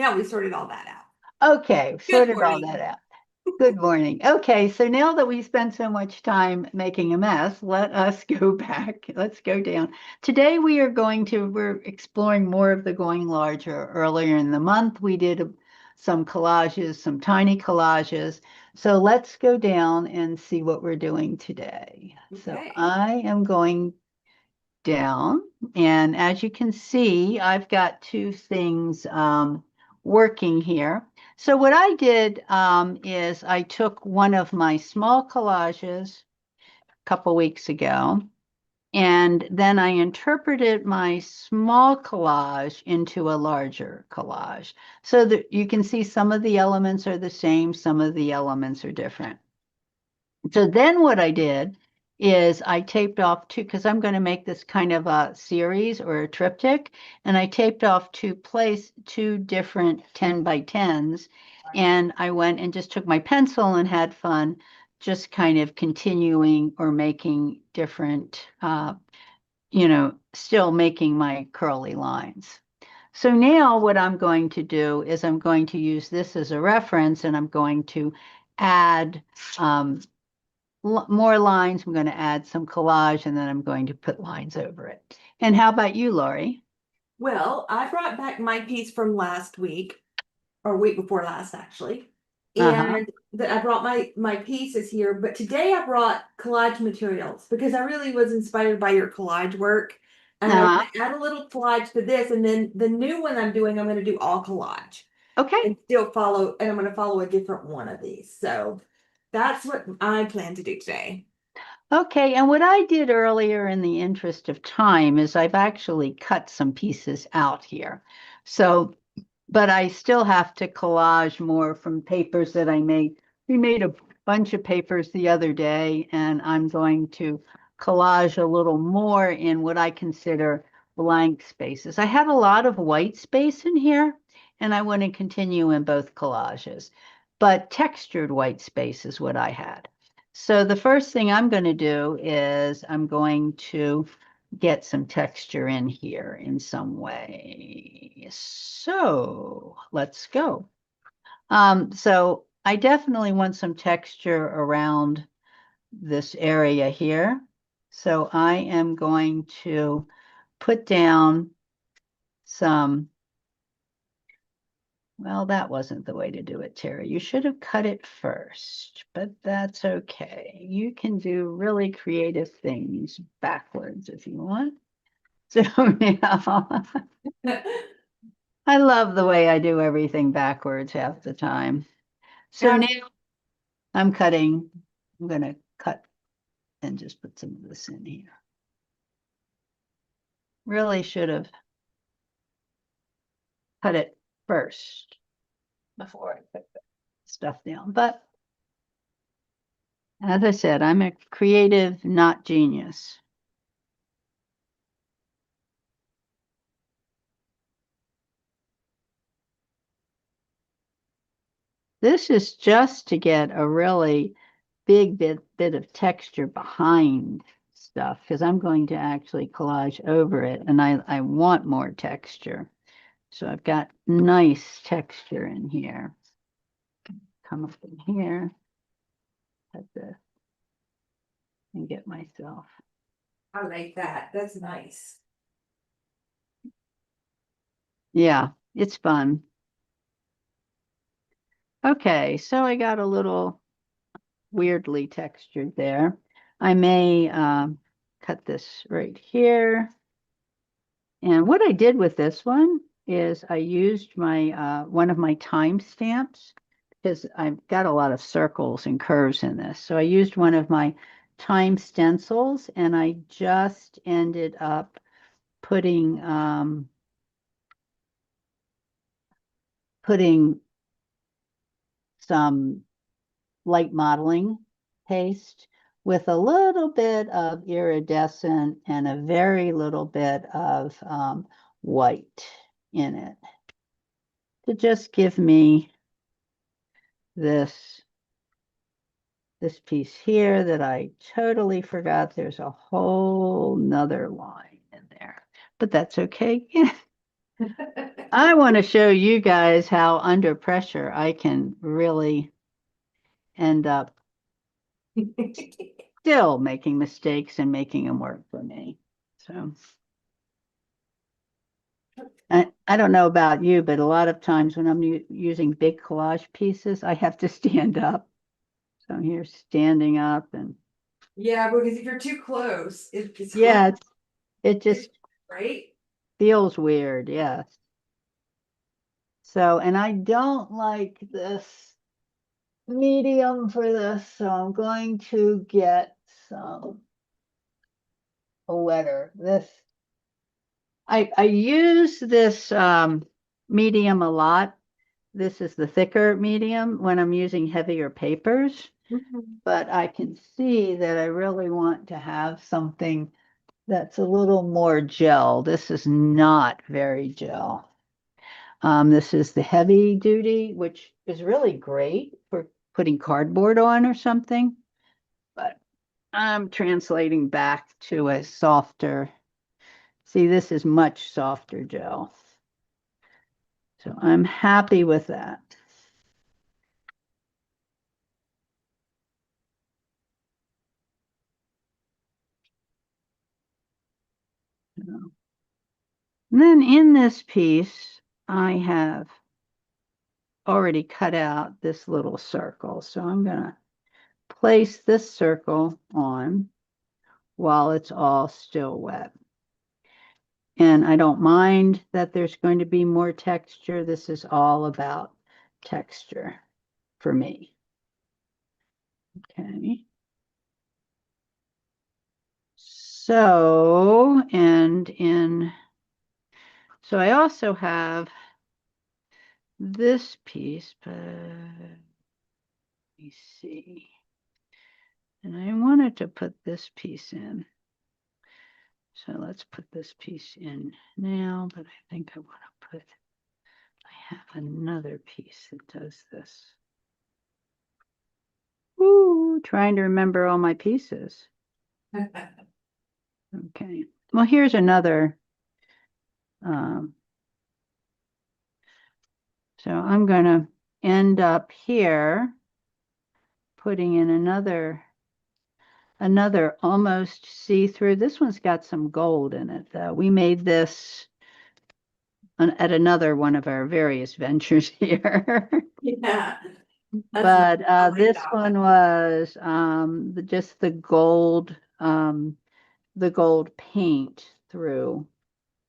Yeah, we sorted all that out. Okay, Good sorted all that morning. out. Good morning. Okay, so now that we spent so much time making a mess, let us go back. Let's go down. Today we're exploring more of the going larger. Earlier in the month, we did some collages, some tiny collages. So let's go down and see what we're doing today. So Okay. I am going down. And as you can see, I've got two things working here. So what I did is I took one of my small collages a couple weeks ago, and then I interpreted my small collage into a larger collage. So that you can see some of the elements are the same, some of the elements are different. So then what I did is I taped off two, because I'm going to make this kind of a series or a triptych, and I taped off two different 10 by 10s, and I went and just took my pencil and had fun just kind of continuing or making different, still making my curly lines. So now what I'm going to do is I'm going to use this as a reference, and I'm going to add um, more lines. I'm going to add some collage, and then I'm going to put lines over it. And how about you, Lori? Well, I brought back my piece from last week, or week before last, actually. Uh-huh. And I brought my pieces here, but today I brought collage materials because I really was inspired by your collage work. And I Uh-huh. want to add a little collage to this. And then the new one I'm doing, I'm going to do all collage Okay. and still follow, and I'm going to follow a different one of these. So that's what I plan to do today. Okay. And what I did earlier in the interest of time is I've actually cut some pieces out here. So, but I still have to collage more from papers that I made. We made a bunch of papers the other day, and I'm going to collage a little more in what I consider blank spaces. I had a lot of white space in here, and I want to continue in both collages, but textured white space is what I had. So the first thing I'm going to do is I'm going to get some texture in here in some way. So let's go. So I definitely want some texture around this area here. So I am going to put down some, well, that wasn't the way to do it, Terry. You should have cut it first, but that's okay. You can do really creative things backwards if you want. So now I love the way I do everything backwards half the time. So Yeah, now I'm cutting, I'm going to cut and just put some of this in here. Really should have cut it first before I put the stuff down. But as I said, I'm a creative, not genius. This is just to get a really big bit of texture behind stuff because I'm going to actually collage over it, and I want more texture. So I've got nice texture in here. Come up in here, cut this, and get myself. I like that. That's nice. Yeah, it's fun. Okay, so I got a little weirdly textured there. I may cut this right here. And what I did with this one is I used my one of my timestamps because I've got a lot of circles and curves in this. So I used one of my time stencils, and I just ended up putting some light modeling paste with a little bit of iridescent and a very little bit of white in it to just give me this this piece here that I totally forgot. There's a whole nother line in there, but that's okay. I want to show you guys how under pressure I can really end up still making mistakes and making them work for me. So I don't know about you, but a lot of times when I'm using big collage pieces, I have to stand up. So I'm here standing up and Yeah, because if you're too close, it's hard, yeah, it just right? feels weird. Yes. So, and I don't like this medium for this, so I'm going to get some wetter. I use this medium a lot. This is the thicker medium when I'm using heavier papers, Mhm. but I can see that I really want to have something that's a little more gel. This is not very gel. This is the heavy duty, which is really great for putting cardboard on or something, but I'm translating back to a softer. See, this is much softer gel. So I'm happy with that. And then in this piece, I have already cut out this little circle. So I'm going to place this circle on while it's all still wet. And I don't mind that there's going to be more texture. This is all about texture for me. Okay. So, so I also have this piece, but let me see. And I wanted to put this piece in. So let's put this piece in now, but I think I want to put, I have another piece that does this. Ooh, trying to remember all my pieces. Okay. Well, here's another. Um, so I'm going to end up here putting in another almost see-through. This one's got some gold in it, though. We made this at another one of our various ventures here. Yeah, that's nice. But I like this that one one. was just the gold paint through.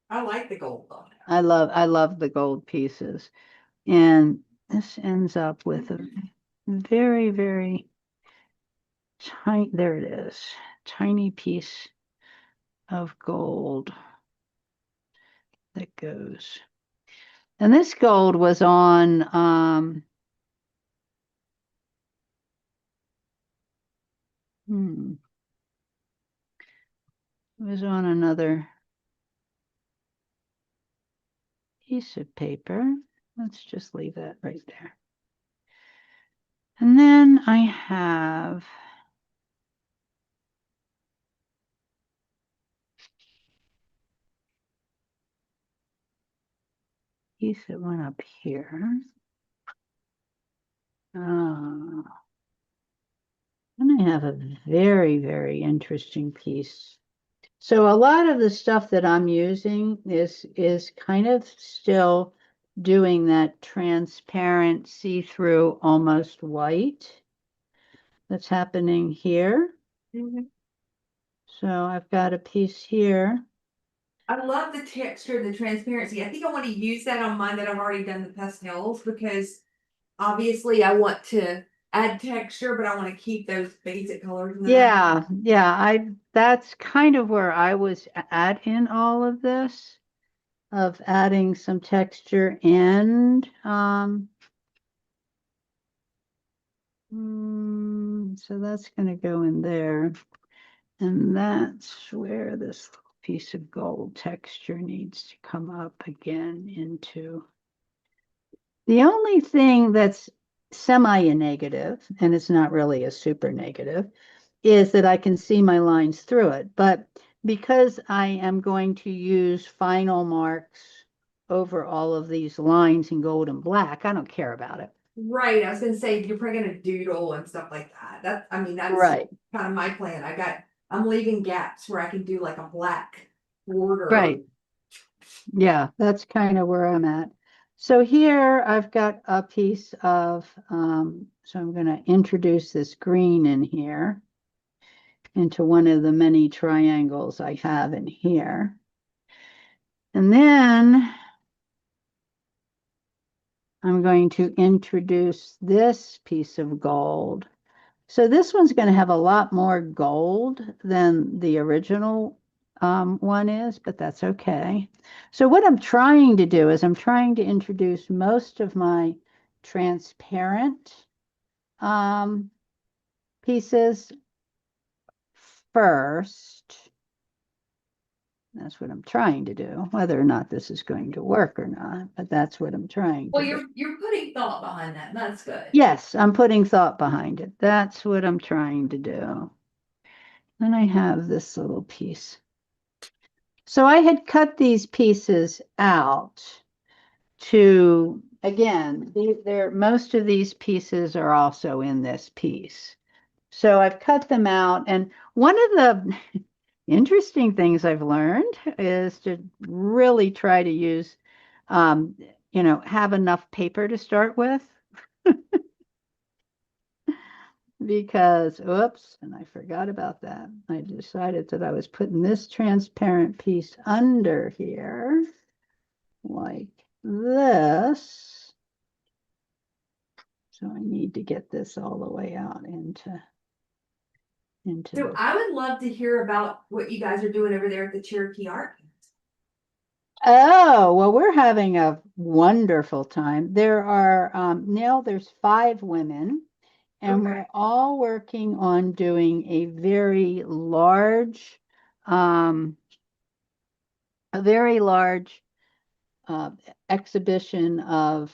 I like the gold on I love the gold pieces. And this ends up with a very, very tiny, there it is, tiny piece of gold that goes. And this gold was on, it was on another piece of paper. Let's just leave that right there. And then I have piece that went up here. And I have a very, very interesting piece. So a lot of the stuff that I'm using is kind of still doing that transparent, see-through, almost white that's happening here. it. So I've got a piece here. I love the texture, the transparency. I think I want to use that on mine that I've already done the pastels because obviously I want to add texture, but I want to keep those basic colors in the back. Yeah, that's kind of where I was at in all of this, of adding some texture and so that's going to go in there. And that's where this piece of gold texture needs to come up again into. The only thing that's semi-negative, and it's not really a super negative, is that I can see my lines through it. But because I am going to use final marks over all of these lines in gold and black. I don't care about it. Right, I was gonna say, you're probably gonna doodle and stuff like that. I mean, that's Right, kind of my plan. I'm leaving gaps where I can do like a black border. right. Yeah, that's kind of where I'm at. So here I've got a piece of, so I'm going to introduce this green in here into one of the many triangles I have in here. And then I'm going to introduce this piece of gold. So this one's going to have a lot more gold than the original one is, but that's okay. So what I'm trying to do is I'm trying to introduce most of my transparent pieces first. That's what I'm trying to do, whether or not this is going to work or not, but that's what I'm trying Well, to do. you're putting thought behind that. And that's good. Yes, I'm putting thought behind it. That's what I'm trying to do. Then I have this little piece. So I had cut these pieces out to, again, most of these pieces are also in this piece. So I've cut them out. And one of the interesting things I've learned is to really try to use, um, have enough paper to start with. Because, oops, and I forgot about that. I decided that I was putting this transparent piece under here, like this. So I need to get this all the way out into So this. I would love to hear about what you guys are doing over there at the Cherokee Art. Oh, well, we're having a wonderful time. There's 5 women, and Okay. we're all working on doing um, a very large exhibition of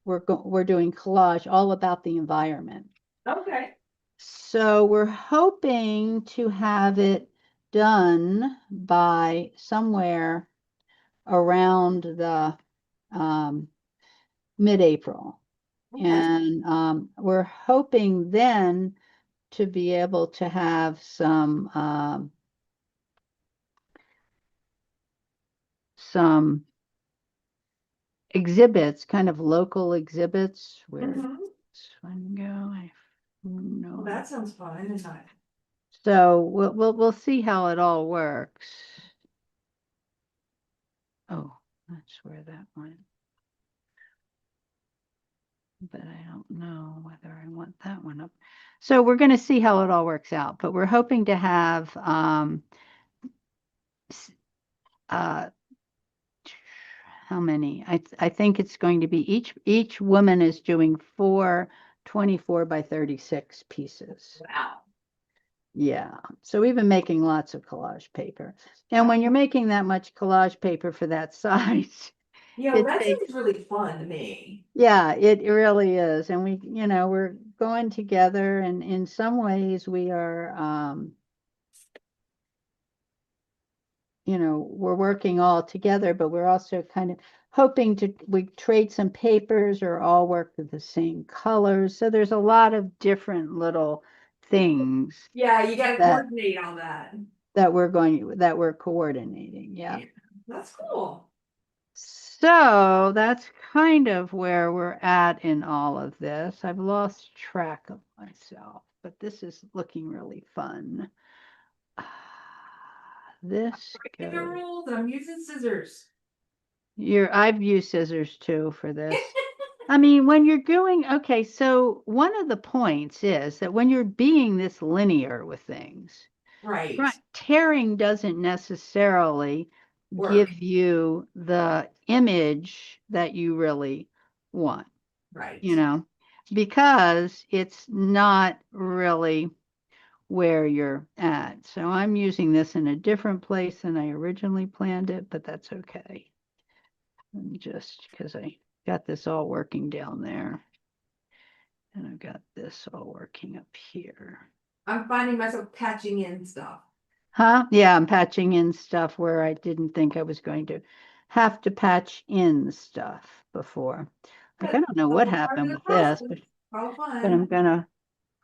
we're doing collage all about the environment. Okay. So we're hoping to have it done by somewhere around the um, mid-April. Okay. And we're hoping then to be able to have some exhibits, kind of local exhibits. Where Mm-hmm. does one go? I Well, know. that sounds fun and nice. So we'll see how it all works. Oh, that's where that went. But I don't know whether I want that one up. So we're going to see how it all works out. But we're hoping to have uh, how many? I think it's going to be each woman is doing 4 24 by 36 pieces. Wow. Yeah. So we've been making lots of collage paper. And when you're making that much collage paper for that size, Yeah, it that takes, sounds really fun to me. yeah, it really is. And we're going together, and in some ways we are, we're working all together, but we're also kind of hoping we trade some papers or all work with the same colors. So there's a lot of different little things Yeah, you got to that coordinate on that. that we're coordinating. Yeah. Yeah, that's cool. So that's kind of where we're at in all of this. I've lost track of myself, but this is looking really fun. This Breaking the goes. rules, and I'm using scissors. I've used scissors too for this. I mean, when you're doing, okay, so one of the points is that when you're being this linear with things, Right. right, tearing doesn't necessarily Work. give you the image that you really want, Right. you know, because it's not really where you're at. So I'm using this in a different place than I originally planned it, but that's okay. Just because I got this all working down there. And I've got this all working up here. I'm finding myself patching in stuff. Huh? Yeah, I'm patching in stuff where I didn't think I was going to. have to patch in stuff before. Like, I don't know what All part of happened the with this, process. All but I'm fun. gonna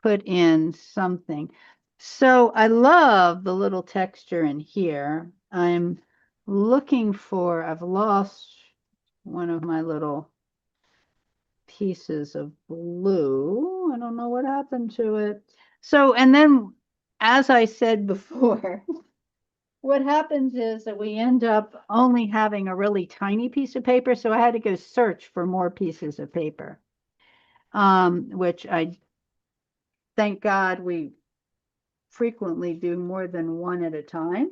put in something. So I love the little texture in here. I'm looking for, I've lost one of my little pieces of blue. I don't know what happened to it. So, and then as I said before, what happens is that we end up only having a really tiny piece of paper. So I had to go search for more pieces of paper, which I thank God we frequently do more than one at a time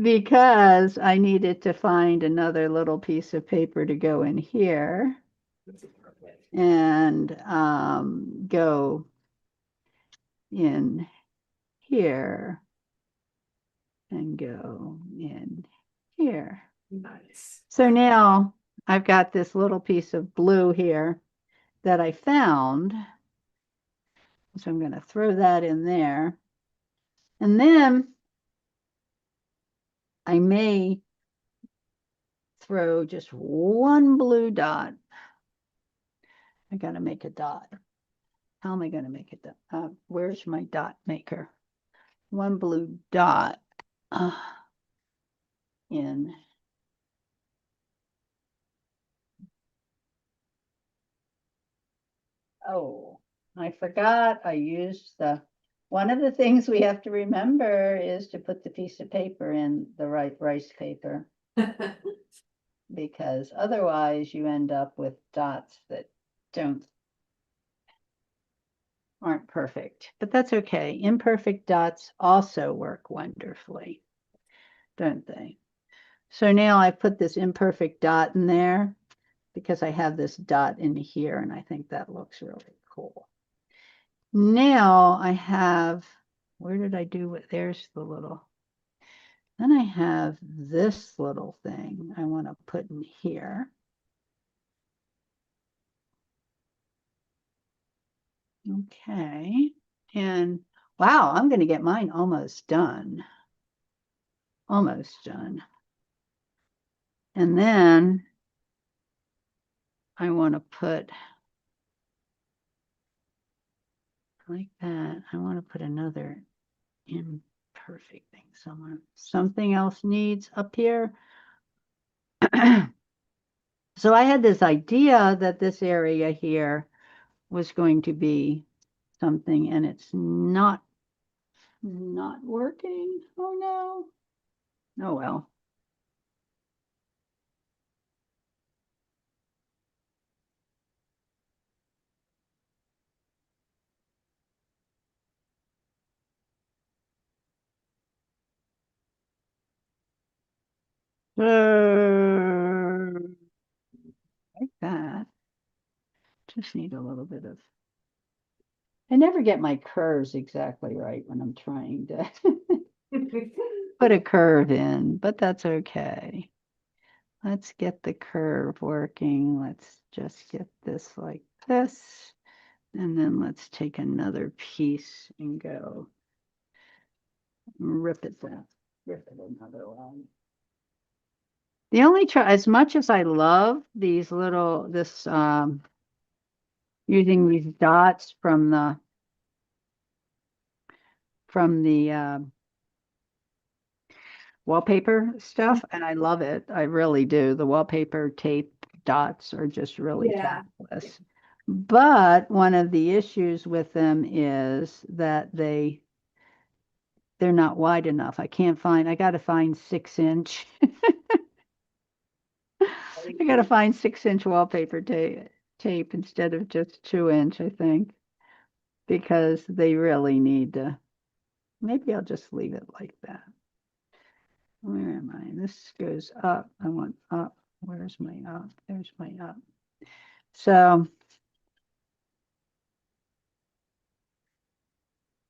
because I needed to find another little piece of paper to go in here and go in here and go in here. Nice. So now I've got this little piece of blue here that I found. So I'm going to throw that in there. And then I may throw just one blue dot. I got to make a dot. How am I going to make it? Where's my dot maker? One blue dot in. Oh, I forgot. I used one of the things we have to remember is to put the piece of paper in the right rice paper, because otherwise you end up with dots that aren't perfect, but that's okay. Imperfect dots also work wonderfully, don't they? So now I put this imperfect dot in there because I have this dot in here and I think that looks really cool. Now I have, where did I do it? There's the little, then I have this little thing I want to put in here. Okay. And wow, I'm going to get mine almost done. Almost done. And then I want to put like that. I want to put another imperfect thing somewhere. Something else needs up here. So I had this idea that this area here was going to be something and it's not working. Oh no. Oh well. Like that. Just need a little bit of, I never get my curves exactly right when I'm trying to put a curve in, but that's okay. Let's get the curve working. Let's just get this like this. And then let's take another piece and go rip it down, rip it another one. The only try, as much as I love these little, using these dots from the wallpaper stuff, and I love it. I really do. The wallpaper tape dots are just really Yeah. fabulous. But one of the issues with them is that they're not wide enough. I got to find 6-inch. I got to find 6-inch wallpaper tape instead of just 2-inch, I think, because they really need to. Maybe I'll just leave it like that. Where am I? This goes up. I want up. Where's my up? There's my up. So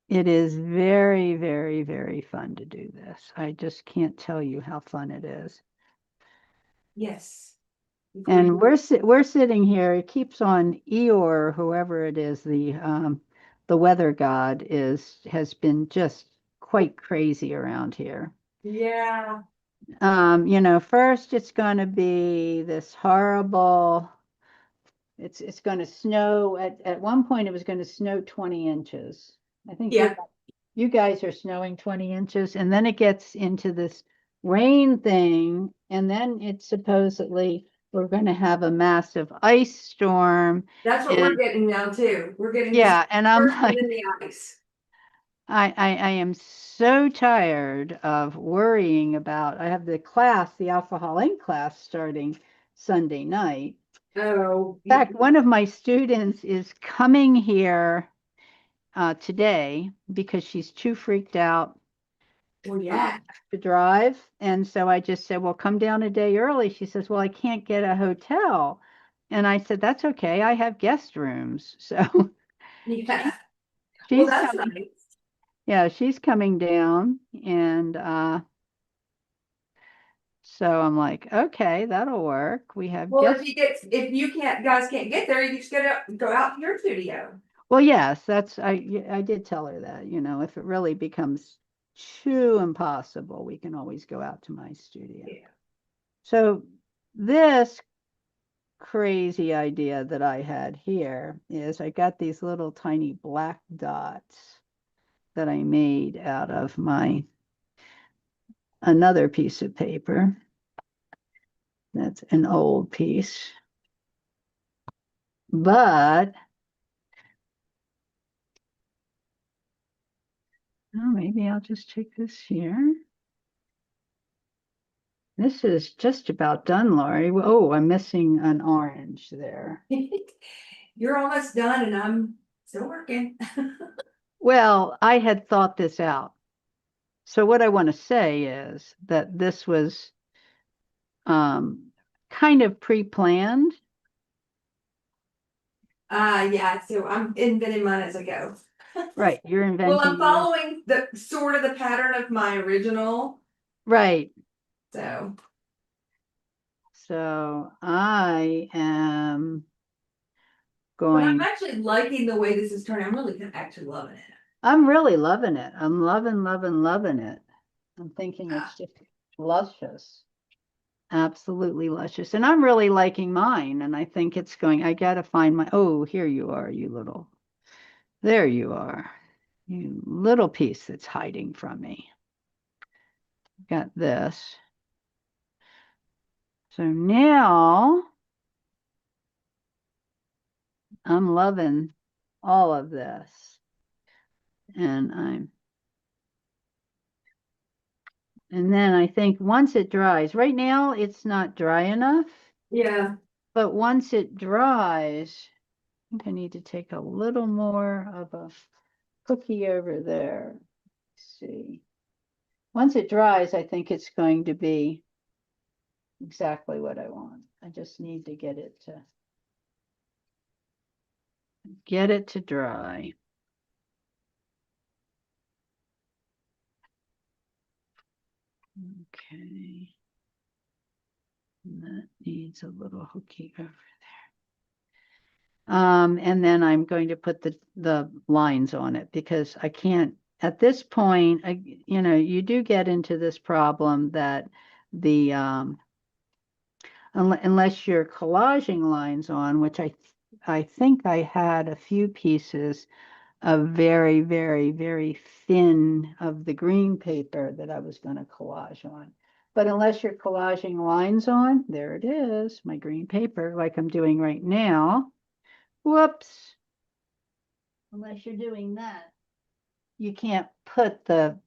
it is very, very, very fun to do this. I just can't tell you how fun it is. Yes. And we're sitting here. It keeps on Eeyore, whoever it is, the weather god has been just quite crazy around here. Yeah. You know, first it's going to be this horrible, it's going to snow at one point it was going to snow 20 inches. I think Yeah, you guys are snowing 20 inches, and then it gets into this rain thing, and then it's supposedly we're going to have a massive ice storm. that's what we're And getting now too. We're getting the yeah, and I'm first and like, then the ice. I am so tired of worrying about, I have the class, the alcohol in class starting Sunday night. Oh, In fact, one of my students is coming here today because she's too freaked out well, uh, yeah. to drive. And so I just said, well, come down a day early. She says, well, I can't get a hotel. And I said, that's okay. I have guest rooms. So she, Yeah. Well, she's that's coming. nice. Yeah, she's coming down. And so I'm like, okay, that'll work. We have Well, guest. if you can't, guys can't get there, you just go out to your studio. Well, yes, that's I did tell her that, you know, if it really becomes too impossible, we can always go out to my studio. Yeah. So this crazy idea that I had here is I got these little tiny black dots that I made out of my another piece of paper. That's an old piece. But oh, maybe I'll just take this here. This is just about done, Laurie. Oh, I'm missing an orange there. You're almost done and I'm still working. Well, I had thought this out. So what I want to say is that this was kind of pre-planned. Yeah, so I'm inventing mine as I go. Right, you're Well, I'm inventing your following the sort of the pattern of my original. right. So, So I am but I'm going, actually liking the way this is turning. I'm really actually loving it. I'm really loving it. I'm loving, loving, loving it. I'm thinking Yeah. it's just luscious. Absolutely luscious. And I'm really liking mine. And I think it's going, I gotta find my, oh, here you are, you little, there you are. You little piece that's hiding from me. Got this. So now I'm loving all of this. And then I think once it dries, right now it's not dry enough, Yeah. but once it dries, I think I need to take a little more of a cookie over there. Let's see. Once it dries, I think it's going to be exactly what I want. I just need to get it to dry. Okay. And that needs a little hooky over there. And then I'm going to put the lines on it because I can't, at this point, you know, you do get into this problem that the, unless you're collaging lines on, which I think I had a few pieces of very, very, very thin of the green paper that I was going to collage on. But unless you're collaging lines on, there it is, my green paper, like I'm doing right now. Whoops. Unless you're doing that, you can't put the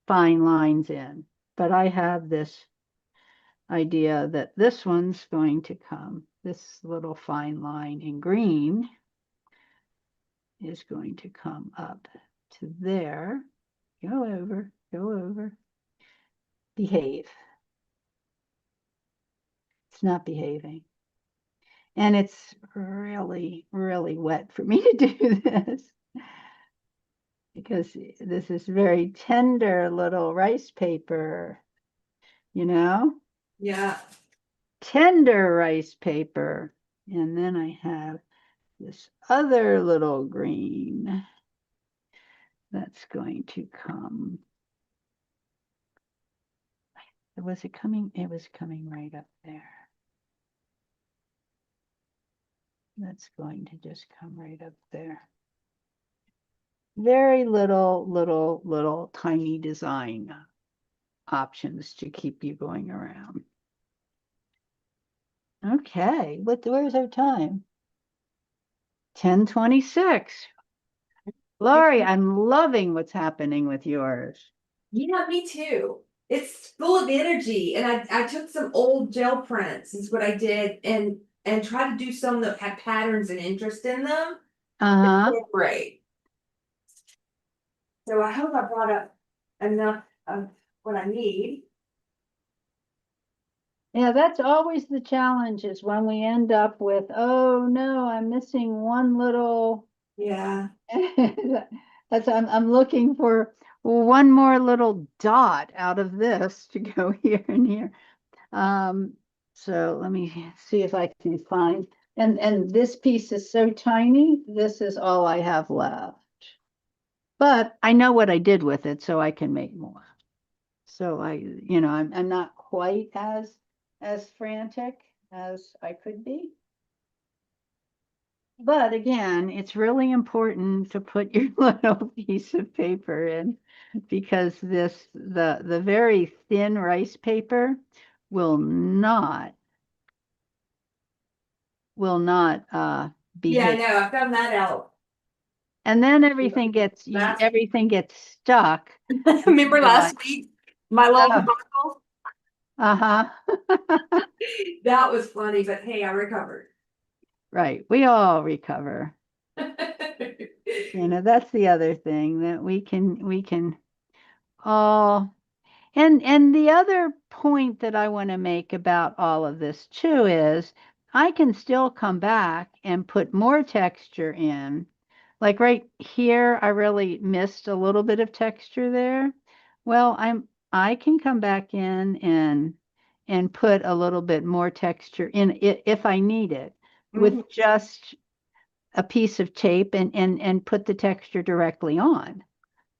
fine lines in. But I have this idea that this one's going to come, this little fine line in green is going to come up to there. Go over, go over. Behave. It's not behaving. And it's really, really wet for me to do this because this is very tender little rice paper, you know, Yeah. tender rice paper. And then I have this other little green that's going to come Was it coming? It was coming right up there. That's going to just come right up there. Very little tiny design options to keep you going around. Okay, where's our time? 10:26. Lori, I'm loving what's happening with yours. Yeah, me too. It's full of energy, and I took some old gel prints is what I did, and try to do some that have patterns and interest in them. Uh-huh. They're great. So I hope I brought up enough of what I need. Yeah, that's always the challenge is when we end up with, oh no, I'm missing one little. Yeah. That's I'm looking for one more little dot out of this to go here and here. So let me see if I can find, and this piece is so tiny, this is all I have left. But I know what I did with it, so I can make more. So I'm not quite as frantic as I could be. But again, it's really important to put your little piece of paper in because the very thin rice paper will not Yeah, I behave. know. I found that out. And then everything gets stuck. And then Remember you're last like, week, my little oh, debacle? uh-huh. That was funny, but hey, I recovered. Right. We all recover. That's the other thing that we can all. And the other point that I want to make about all of this too is I can still come back and put more texture in. Like right here, I really missed a little bit of texture there. Well, I can come back in and put a little bit more texture in it if I need it Mhm. with just a piece of tape and put the texture directly on.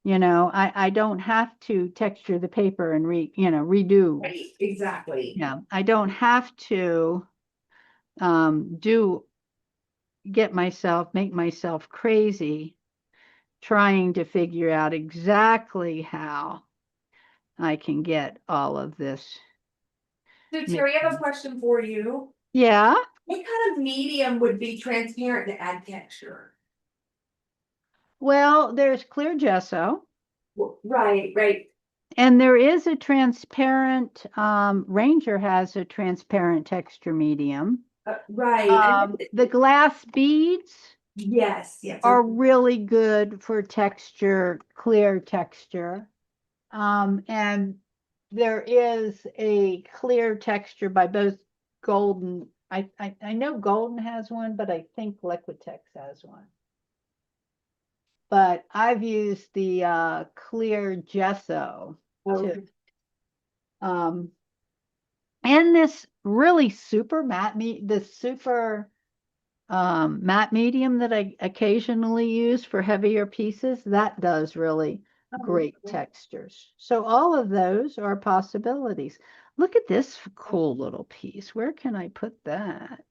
I don't have to texture the paper and redo. Right, exactly. Yeah, I don't have to do make myself crazy trying to figure out exactly how I can get all of this So Terry, I have a mixing. question for you. Yeah, What kind of medium would be transparent to add texture? well, there's clear gesso, Right, right, and there is a transparent, Ranger has a transparent texture medium. right. The glass beads Yes, yes. are really good for texture, clear texture. And there is a clear texture by both Golden. I know Golden has one, but I think Liquitex has one. But I've used the clear gesso too. Okay. Um, and this really super matte this super matte medium that I occasionally use for heavier pieces, that does really Oh, great textures. So all of those are possibilities. Look at this cool little piece. Where can I put that?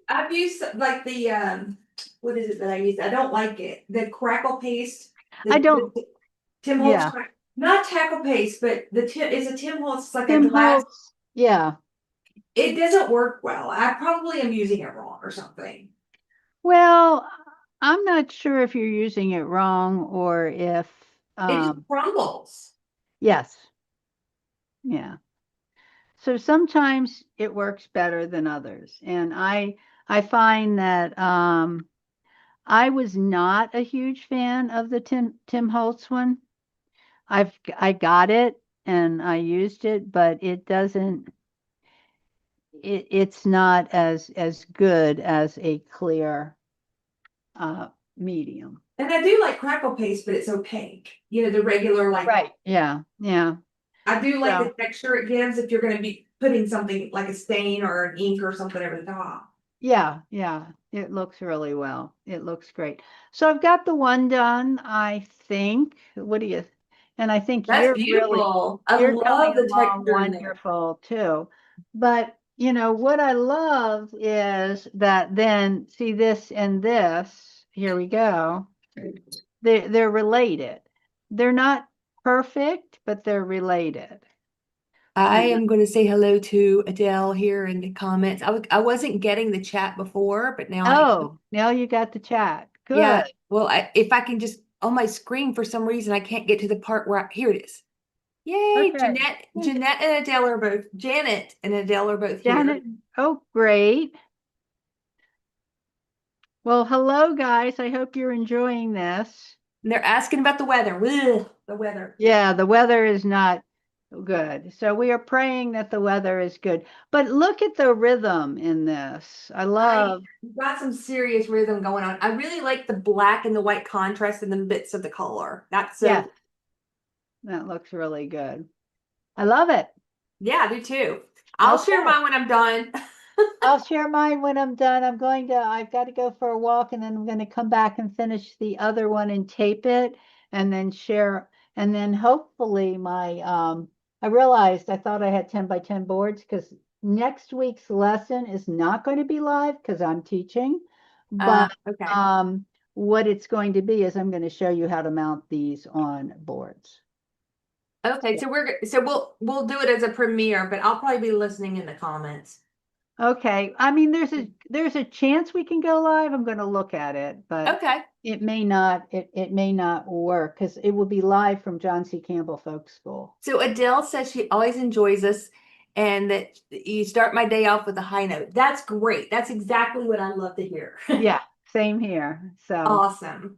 I've used like the what is it that I use? I don't like it. The crackle paste. I don't, The Tim Holtz, yeah, not tackle paste, but the Tim is a Tim Holtz. It's like a Tim glass. Holtz. Yeah. It doesn't work well. I probably am using it wrong or something. Well, I'm not sure if you're using it wrong or if, It just crumbles. yes, yeah. So sometimes it works better than others. And I find that I was not a huge fan of the Tim Holtz one. I got it and I used it, but it's not as good as a clear medium. And I do like crackle paste, but it's opaque. The regular like Right. Yeah. Yeah. I do like So the texture it gives if you're going to be putting something like a stain or an ink or something over the top. yeah, yeah, it looks really well. It looks great. So I've got the one done, I think. What do you And I think That's really, beautiful. I you're love coming the along texture in there. wonderful too. But what I love is that then see this and this, here we go. They're related. They're not perfect, but they're related. I And am going to say hello to Adele here in the comments. I wasn't getting the chat before, but now I am. oh, now you got the chat. Yeah. Good. Well, if I can just on my screen for some reason I can't get to the part where here it is. Yay, Okay. Good. Jeanette and Adele are both Janet and Adele are both here. Janet, oh, great. Well, hello, guys. I hope you're enjoying this. And they're asking about the weather. Ugh, the weather. Yeah, the weather is not good. So we are praying that the weather is good. But look at the rhythm in this. I I love, got some serious rhythm going on. I really like the black and the white contrast in the bits of the color. That's so, yeah, that looks really good. I love it. yeah, I do too. I'll share Okay. mine when I'm done. I'll share mine when I'm done. I've got to go for a walk and then I'm going to come back and finish the other one and tape it and then share. And then hopefully I realized I thought I had 10 by 10 boards because next week's lesson is not going to be live because I'm teaching. But Okay. um, what it's going to be is I'm going to show you how to mount these on boards. Okay, so we'll do it as a premiere, but I'll probably be listening in the comments. Okay. I mean, there's a chance we can go live. I'm going to look at it, but Okay. it may not work because it will be live from John C. Campbell Folk School. So Adele says she always enjoys us and that you start my day off with a high note. That's great. That's exactly what I love to hear. Yeah, same here. So Awesome.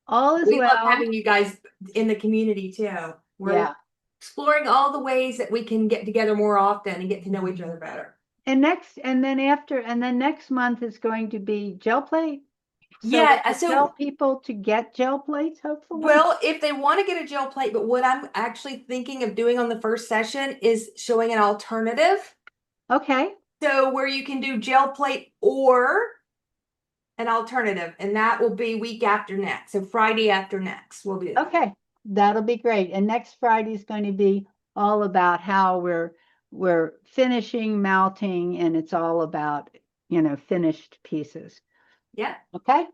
all is We love well. having you guys in the community too. We're Yeah. exploring all the ways that we can get together more often and get to know each other better. And then next month is going to be gel plate. So we Yeah, can tell so people to get gel plates, hopefully. well, if they want to get a gel plate, but what I'm actually thinking of doing on the first session is showing an alternative. Okay. So where you can do gel plate or an alternative, and that will be week after next. So Friday after next, we'll do that. Okay. That'll be great. And next Friday is going to be all about how we're finishing mounting and it's all about, finished pieces. Yeah. Okay?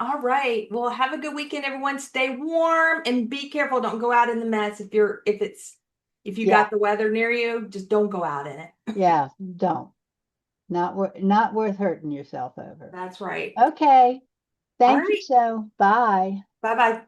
All right. Well, have a good weekend, everyone. Stay warm and be careful. Don't go out in the mess if you Yeah. got the weather near you, just don't go out in it. Yeah. Don't. Not worth hurting yourself over. That's right. Okay. All Thank you right. so. Bye. Bye-bye.